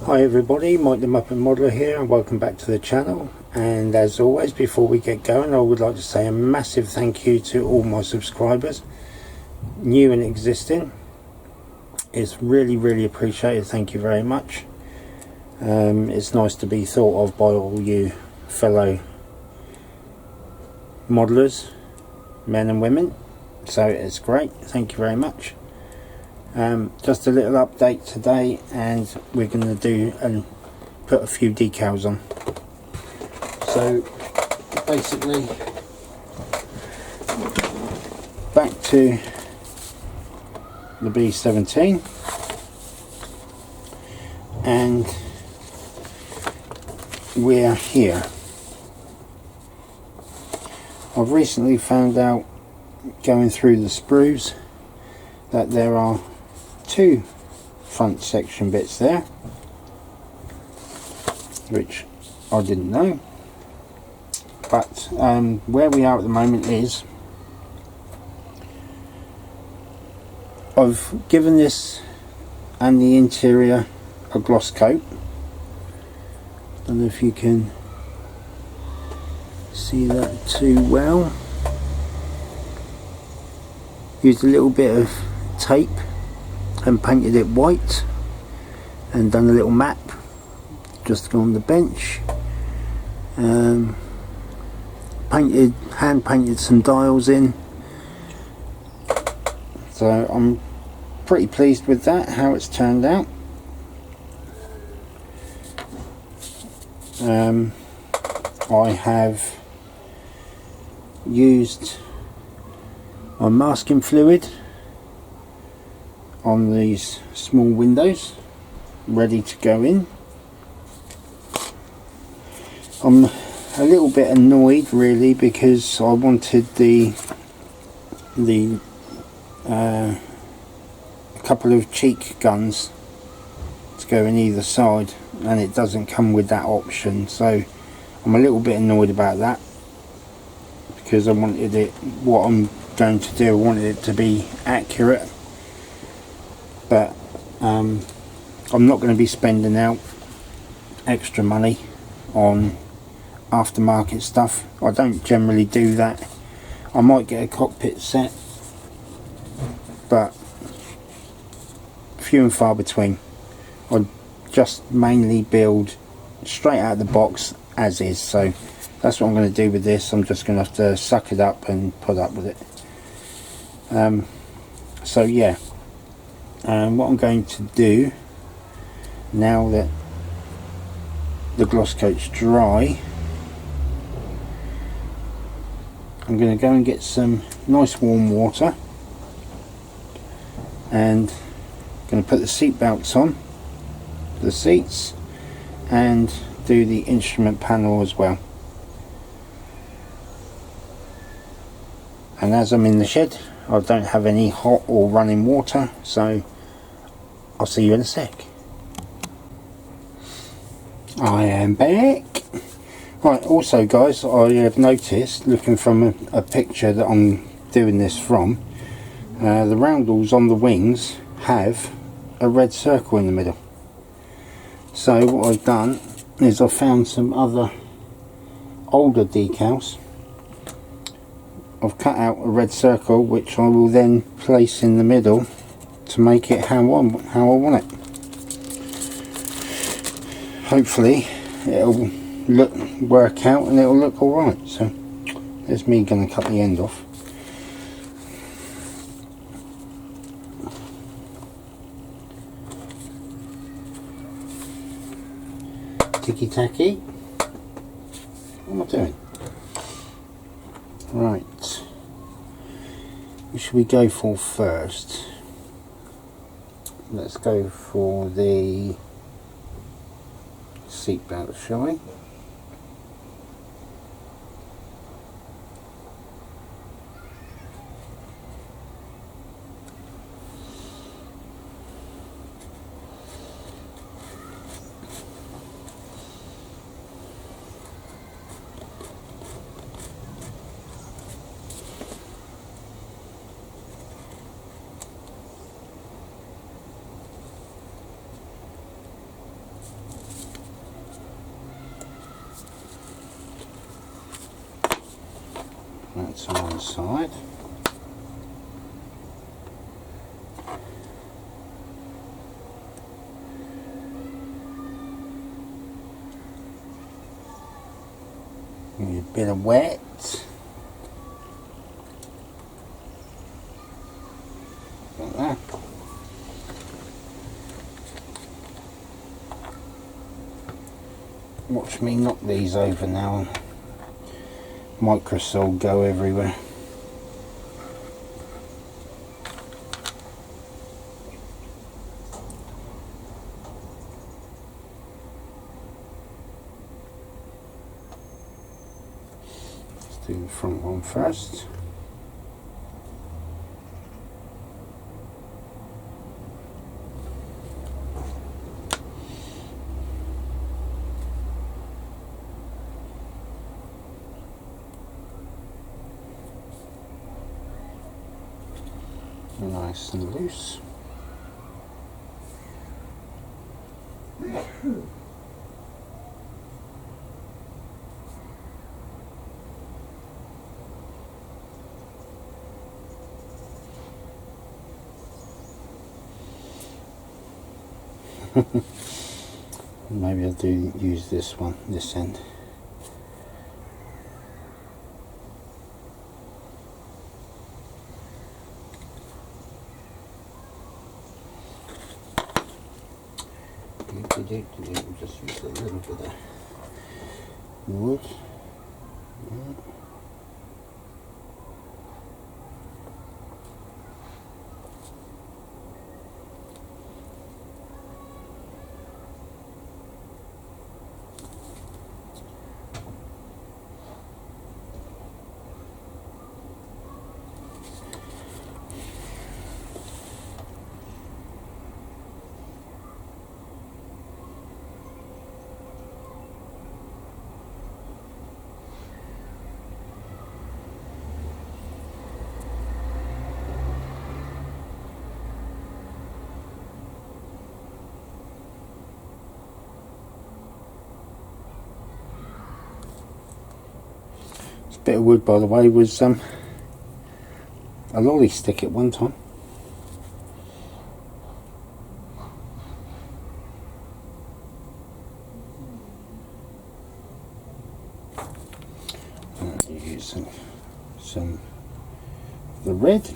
Hi everybody, Mike the Muppet Modeler here and welcome back to the channel. And as always, before we get going, I would like to say a massive thank you to all my subscribers, new and existing. It's really appreciated, thank you very much. It's nice to be thought of by all you fellow modelers, men and women, so it's great, thank you very much. Just a little update today, and we're going to do and put a few decals on. So basically, back to the B-17, and we're here. I've recently found out, going through the sprues, that there are two front section bits there, which I didn't know. But where we are at the moment is, I've given this and the interior a gloss coat. Don't know if you can see that too well. Used a little bit of tape and painted it white, and done a little map just on the bench. Hand painted some dials in, so I'm pretty pleased with that, how it's turned out. I have used my masking fluid on these small windows, ready to go in. I'm a little bit annoyed really, because I wanted the couple of cheek guns to go in either side, and it doesn't come with that option, so I'm a little bit annoyed about that, because I wanted it, what I'm going to do, I wanted it to be accurate. But I'm not going to be spending out extra money on aftermarket stuff. I don't generally do that. I might get a cockpit set, but few and far between. I just mainly build straight out of the box as is, so that's what I'm going to do with this. I'm just going to have to suck it up and put up with it. So yeah. What I'm going to do, now that the gloss coat's dry, I'm going to go and get some nice warm water, and going to put the seat belts on the seats and do the instrument panel as well. And as I'm in the shed, I don't have any hot or running water, so I'll see you in a sec. I am back. Right, also guys, I have noticed, looking from a picture that I'm doing this from, the roundels on the wings have a red circle in the middle. So what I've done is I've found some other older decals. I've cut out a red circle, which I will then place in the middle to make it how I want it. Hopefully it'll work out and it'll look alright. So there's me going to cut the end off. Ticky tacky. What am I doing? Right, what should we go for first? Let's go for the seat belt, shall we? to one side. Need a bit of wet. Like that. Watch me knock these over now. Microsol go everywhere. Let's do the front one first. Nice and loose. Maybe I'll do use this one, this end. Just use a little bit of wood. Bit of wood, by the way, was a lolly stick at one time. Use some of the red.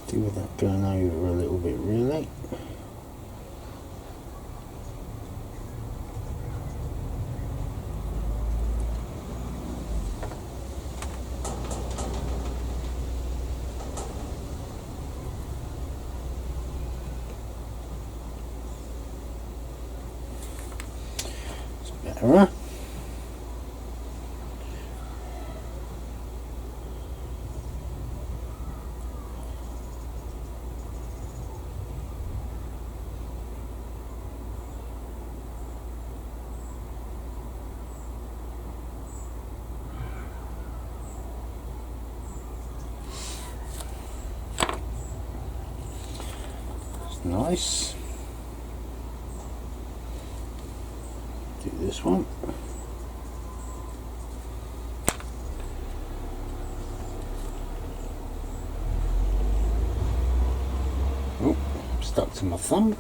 Do with that going over a little bit, really. It's better. Nice. Do this one. Oh, stuck to my thumb.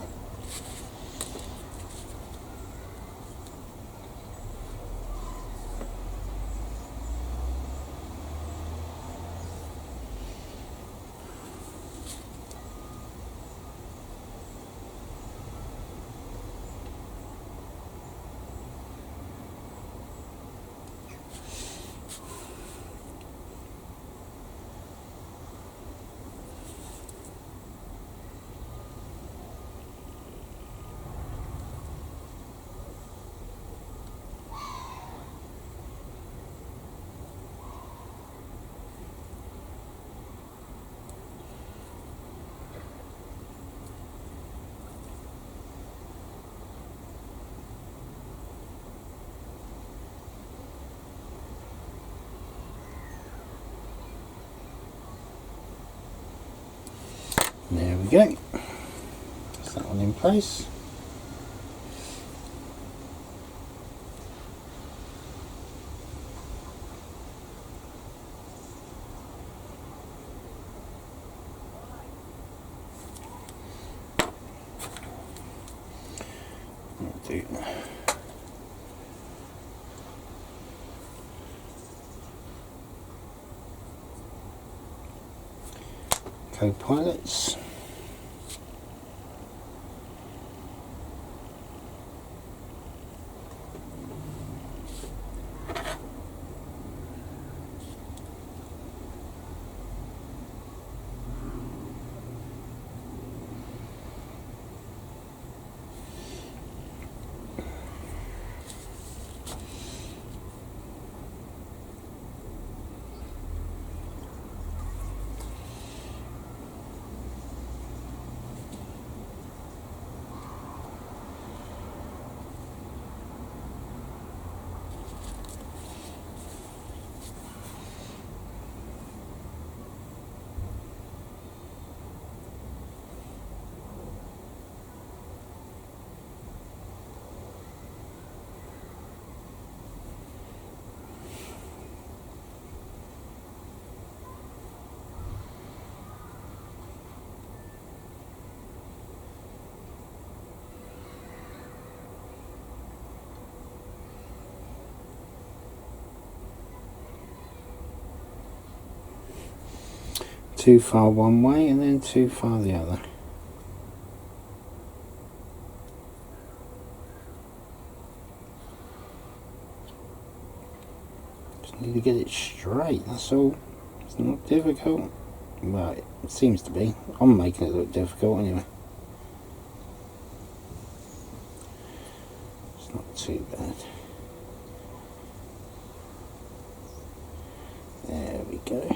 There we go. That's that one in place. Do co-pilots. Too far one way and then too far the other. Just need to get it straight, that's all. It's not difficult. Well, it seems to be. I'm making it look difficult anyway. It's not too bad. There we go.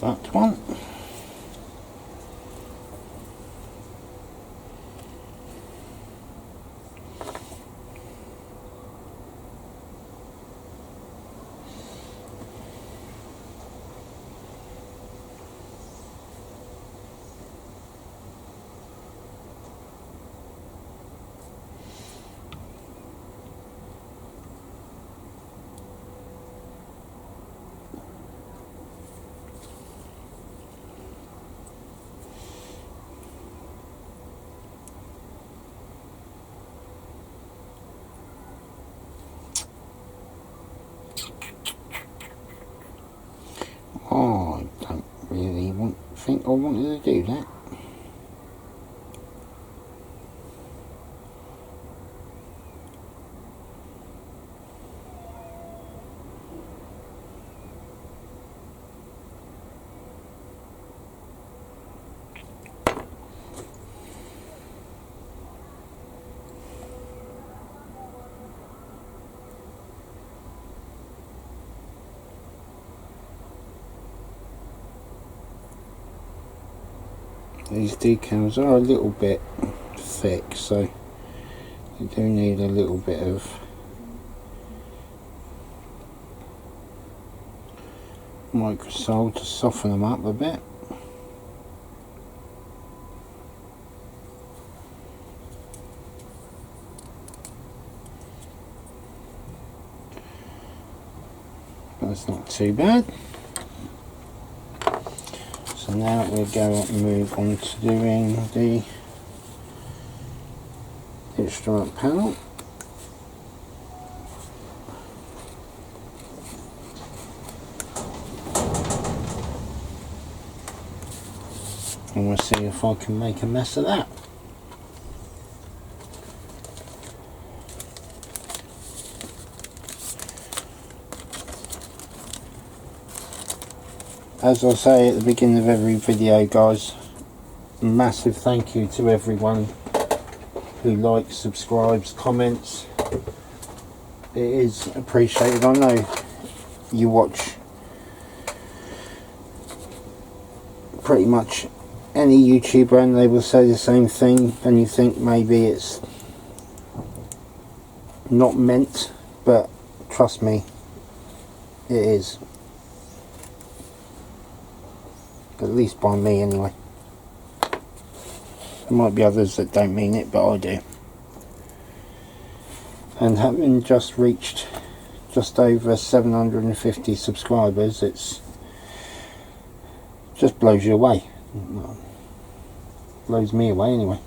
That one. Oh, I don't really think I wanted to do that. These decals are a little bit thick, so you do need a little bit of microsol to soften them up a bit. But it's not too bad. So now we'll go and move on to doing the instrument panel. and we'll see if I can make a mess of that. As I say at the beginning of every video, guys, massive thank you to everyone who likes, subscribes, comments. It is appreciated. I know you watch pretty much any YouTuber and they will say the same thing, and you think maybe it's not meant, but trust me, it is. At least by me anyway. There might be others that don't mean it, but I do. And having just reached just over 750 subscribers, it's just blows you away. Blows me away anyway.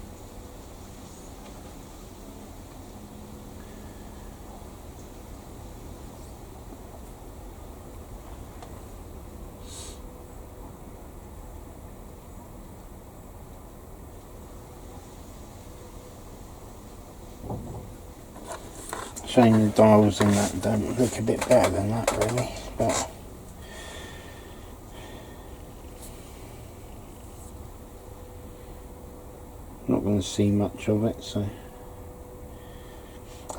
Shame the dials and that don't look a bit better than that really, but not going to see much of it, so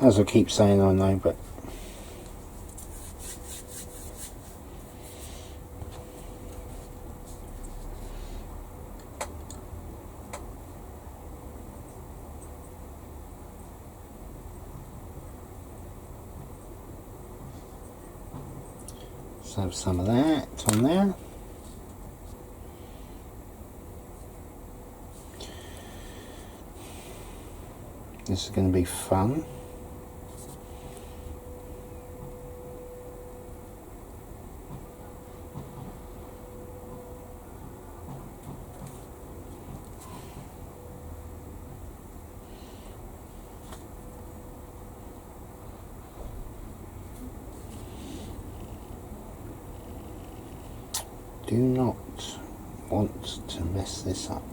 as I keep saying, I know, but let's have some of that on there. This is going to be fun. Do not want to mess this up.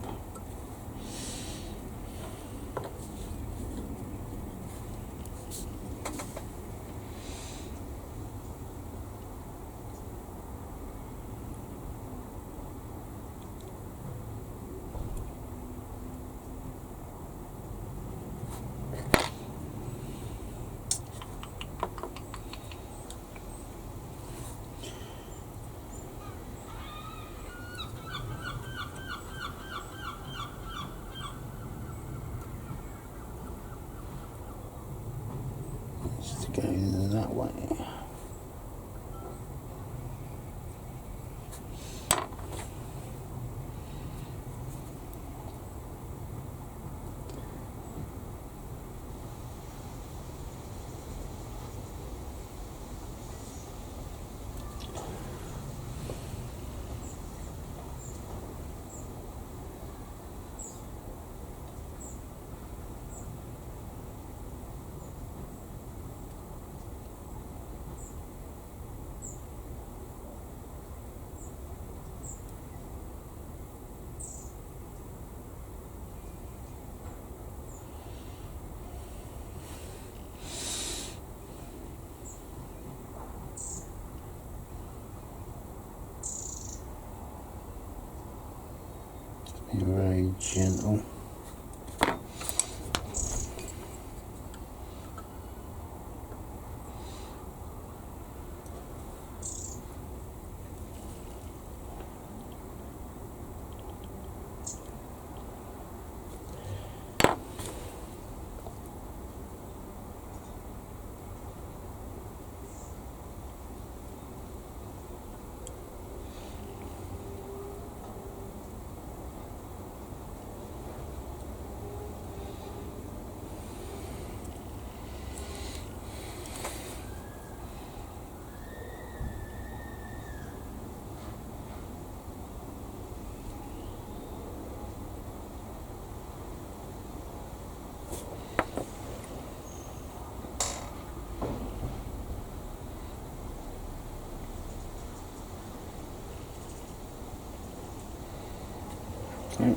Go that way. Be very gentle. Okay.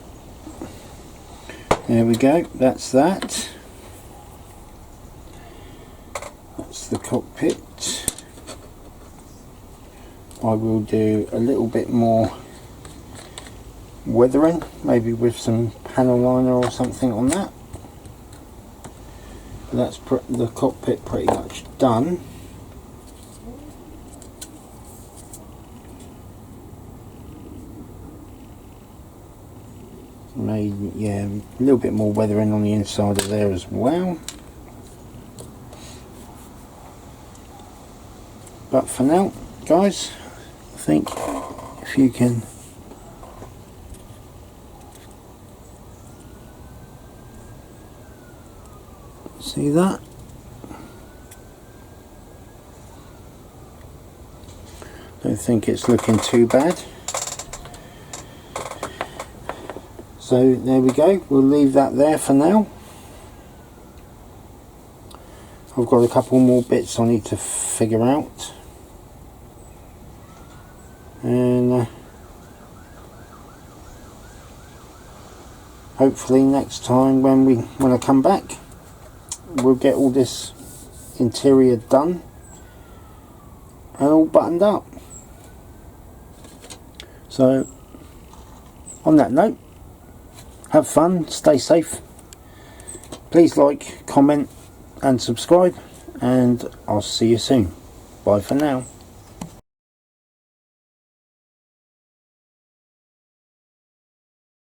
There we go, that's that. That's the cockpit. I will do a little bit more weathering, maybe with some panel liner or something on that. But that's the cockpit pretty much done. Maybe, yeah, a little bit more weathering on the inside of there as well. But for now, guys, I think if you can see that, don't think it's looking too bad. So there we go, we'll leave that there for now. I've got a couple more bits I need to figure out, and hopefully next time when I come back, we'll get all this interior done and all buttoned up. So on that note, have fun, stay safe, please like, comment and subscribe, and I'll see you soon. Bye for now.